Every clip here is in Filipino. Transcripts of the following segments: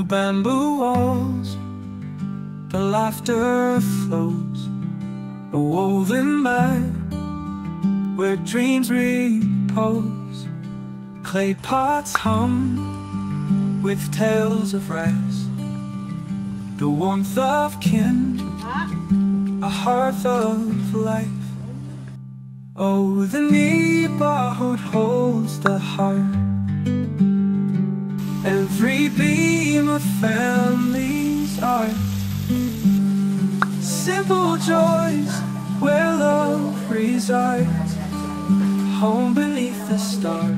bamboo walls, the laughter flows, a woven mat where dreams repose. Clay pots hum with tales of rest, the warmth of kin, a hearth of life. Oh, the neighborhood holds the heart, every beam of family's art. Simple joys where love resides, home beneath the stars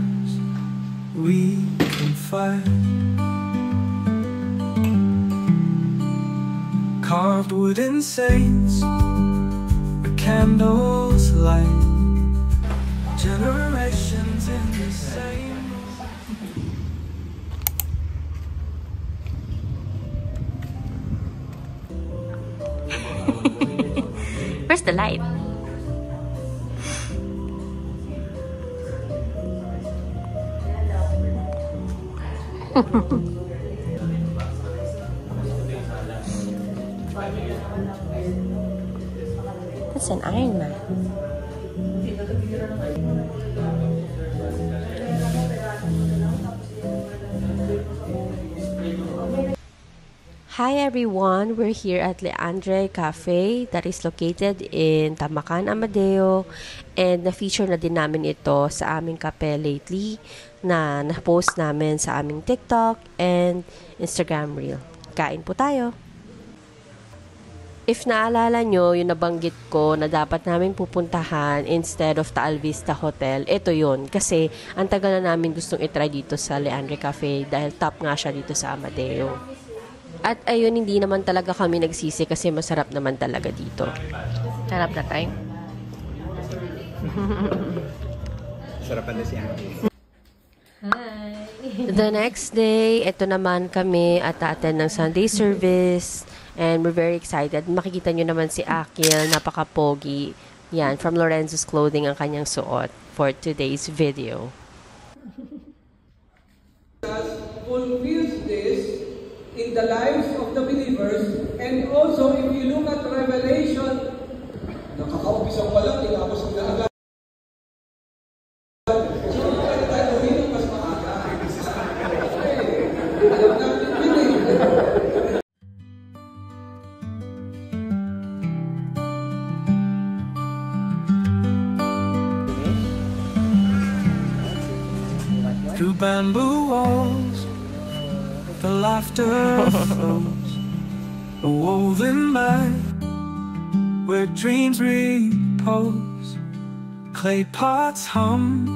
we confide. Carved wooden saints, the candles light, generations in the same. Where's the light? That's an Iron Man. Hi everyone! We're here at Leandre Cafe that is located in Tamacan, Amadeo, and na-feature na din namin ito sa aming kape lately na na-post namin sa aming TikTok and Instagram reel. Kain po tayo! If naalala nyo, yung nabanggit ko na dapat namin pupuntahan instead of Taal Vista Hotel, ito yun. Kasi ang tagal na namin gustong itry dito sa Leandre Cafe dahil top nga siya dito sa Amadeo. At ayun, hindi naman talaga kami nagsisi kasi masarap naman talaga dito. Harap na tayo. Sarapan na siya. Hi! The next day, ito naman kami at attend ng Sunday service. And we're very excited. Makikita nyo naman si Akil, napaka-pogi. Yan, from Lorenzo's Clothing ang kanyang suot for today's video. Fulfills this in the lives of the believers, and also if you look at Revelation, nakaka-umpisa pa lang, tinapos ko na agad. So, kaya tayo uminom mas maaga. Alam natin din eh. Through bamboo walls, the laughter flows, a woven mat where dreams repose. Clay pots hum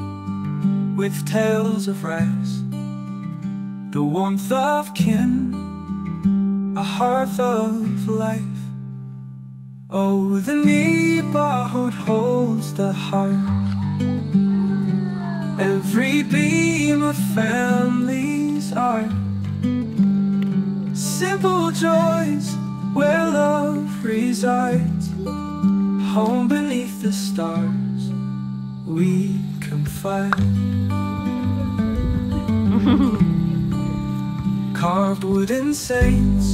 with tales of rest, the warmth of kin, a hearth of life. Oh, the neighborhood holds the heart, every beam of family's art. Simple joys where love resides, home beneath the stars we confide. Carved wooden saints,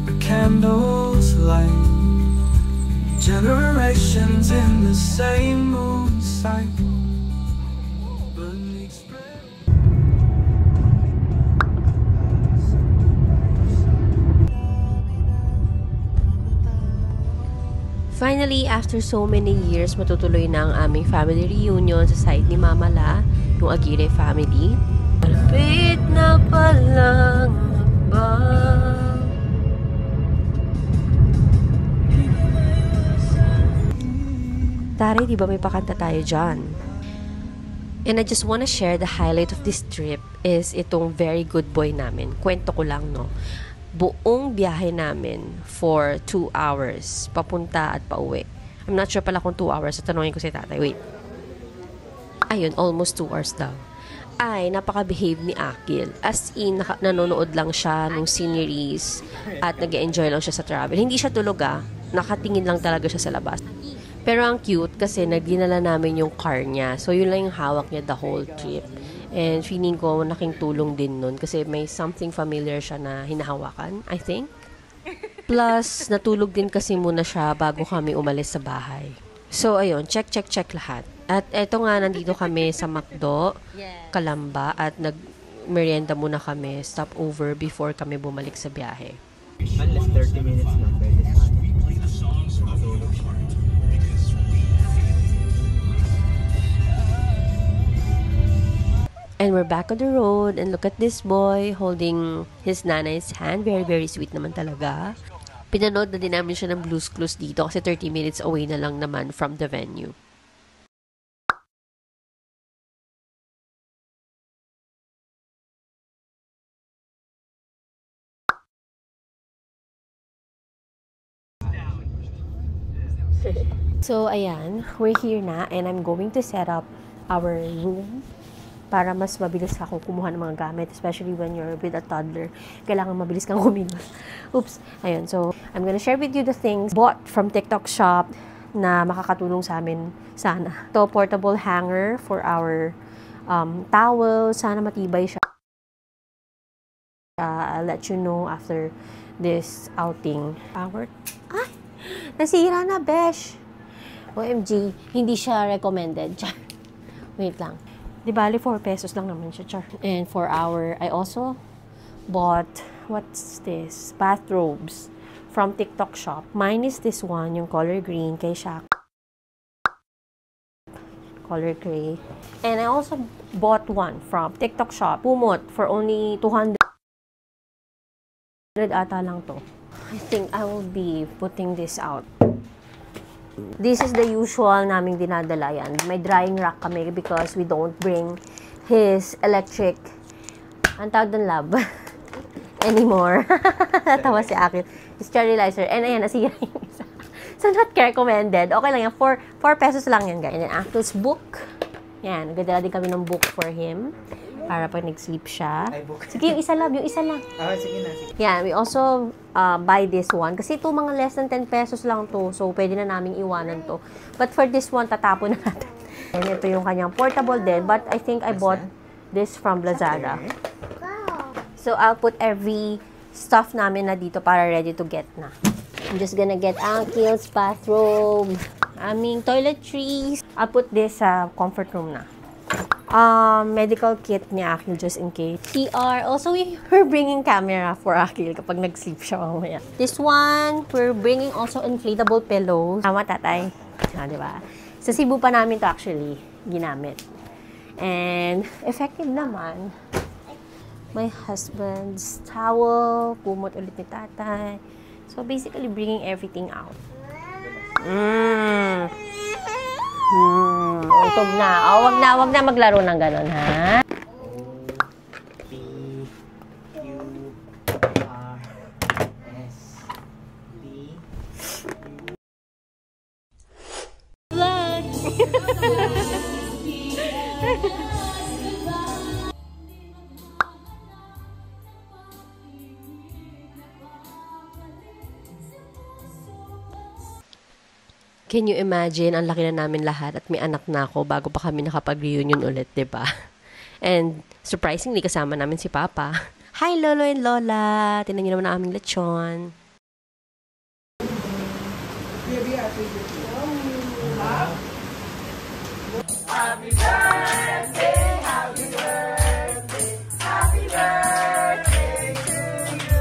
the candles light, generations in the same moon sight. Finally, after so many years, matutuloy na ang aming family reunion sa side ni Mama La, yung Aguirre family. Malapit na palang ba? Tari, di ba may pakanta tayo dyan? And I just wanna share the highlight of this trip is itong very good boy namin. Kwento ko lang, no? Buong biyahe namin for 2 hours, papunta at pauwi. I'm not sure pala kung 2 hours. So, tanongin ko si tatay. Wait. Ayun, almost 2 hours daw. Ay, napaka-behave ni Akil. As in, nanonood lang siya nung series at nag-enjoy lang siya sa travel. Hindi siya tulog nakatingin lang talaga siya sa labas. Pero ang cute kasi nagdinala namin yung car niya. So, yun lang yung hawak niya the whole trip. And feeling ko malaking tulong din nun kasi may something familiar siya na hinahawakan, I think. Plus, natulog din kasi muna siya bago kami umalis sa bahay. So, ayun, check lahat. At eto nga, nandito kami sa McDo, Calamba, at nag-merienda muna kami, stop over before kami bumalik sa biyahe. Unless 30 minutes na, pwede sa akin. And we're back on the road, and look at this boy holding his nanay's hand. Very, very sweet naman talaga. Pinanood na din namin siya ng Blue's Clues dito kasi 30 minutes away na lang naman from the venue. So, ayan, we're here na and I'm going to set up our room para mas mabilis ako kumuha ng mga gamit, especially when you're with a toddler. Kailangan mabilis kang kumilos. Oops. Ayun, so I'm gonna share with you the things bought from TikTok shop na makakatulong sa amin sana. Ito, portable hanger for our towel. Sana matibay siya. I'll let you know after this outing. Power. Ay! Nasira na, besh! OMG, hindi siya recommended. Wait lang. Di bali, 4 pesos lang naman siya, char. And for our, I also bought, what's this? Bathrobes from TikTok shop. Mine is this one, yung color green, kay Shaq. Color gray. And I also bought one from TikTok shop, Pumot, for only 200 ata lang to. I think I will be putting this out. This is the usual naming dinadala yan. May drying rack kami because we don't bring his electric, ang tawag doon, lab, anymore. Natawa si Akil. Sterilizer. And ayan, nasira yung isa. So, not recommended. Okay lang yan. 4 pesos lang yan, guys. And then, Akil's book. Yan. Nagdala din kami ng book for him. Para pag nag-sleep siya. Sige, yung isa lang. Yung isa lang. Sige na, sige. Yeah, we also buy this one. Kasi ito mga less than 10 pesos lang to. So, pwede na naming iwanan to. But for this one, tatapon na natin. And ito yung kanyang portable din. But I think I bought this from Lazada. So, I'll put every stuff namin na dito para ready to get na. I'm just gonna get Akil's bathrobe. Aming toiletries. I'll put this sa comfort room na. Medical kit ni Akil just in case. CR. Also, we're bringing camera for Akil kapag nag-sleep siya mamaya. This one, we're bringing also inflatable pillows. Tama, tatay. Diba? Sa Cebu pa namin to actually ginamit. And effective naman. My husband's towel. Pumot ulit ni tatay. So, basically, bringing everything out. Utog na. Wag na maglaro ng ganon, ha? Can you imagine, ang laki na namin lahat at may anak na ako bago pa kami nakapag-reunion ulit, diba? And surprisingly, kasama namin si Papa. Hi, Lolo and Lola! Tinan niyo naman ang aming lechon. Happy birthday! Happy birthday! Happy birthday to you!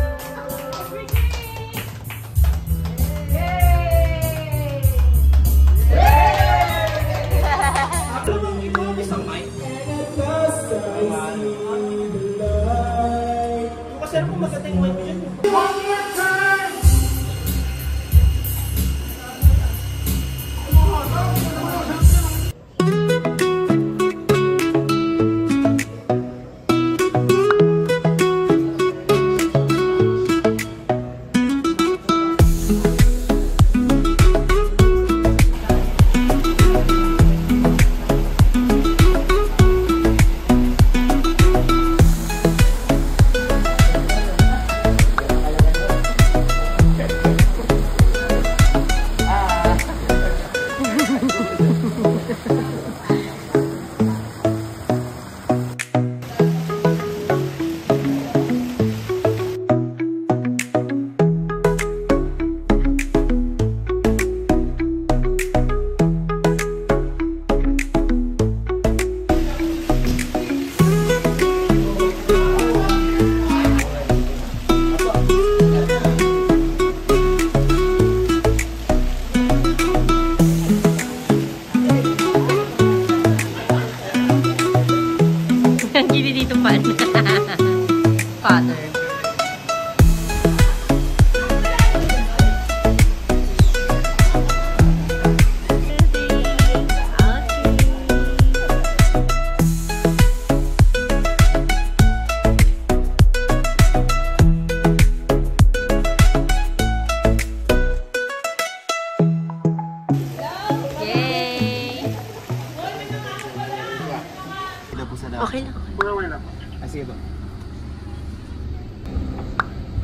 Okay lang. Sige ba?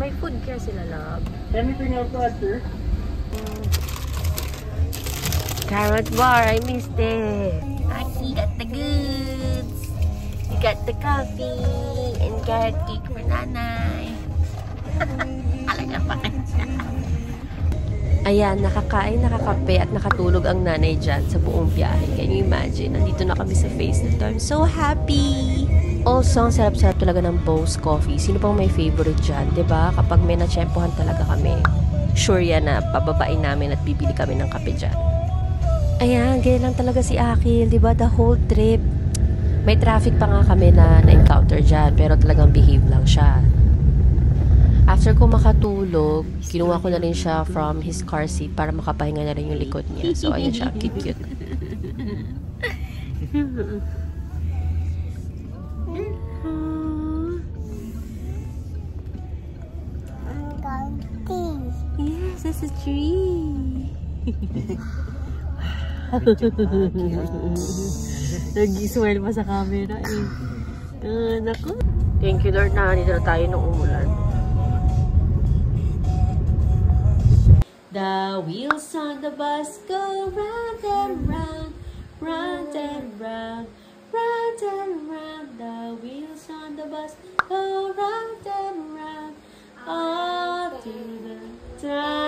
May food care sila, love. Anything else, sir? Carrot bar, I missed it. Aki got the goods. You got the coffee and carrot cake for nanay. Alaga pa kanya. Ayan, nakakain, nakakape at nakatulog ang nanay dyan sa buong biyahe. Can you imagine? Nandito na kami sa phase na to. I'm so happy! Also, ang sarap-sarap talaga ng Bose Coffee. Sino pang may favorite dyan? Diba? Kapag may natsyempohan talaga kami, sure yan na pababain namin at bibili kami ng kape dyan. Ayan, ganyan lang talaga si Akil, di ba? The whole trip. May traffic pa nga kami na na-encounter dyan, pero talagang behave lang siya. After ko makatulog, kinuha ko na rin siya from his car seat para makapahinga na rin yung likod niya. So, ayan siya, cute-cute. Yes, that's a tree. Nag-smile pa sa camera eh. Naku. Thank you Lord na dito na tayo nung umulan. The wheels on the bus go round and round, round and round, round and round. The wheels on the bus go round and round, all through the time.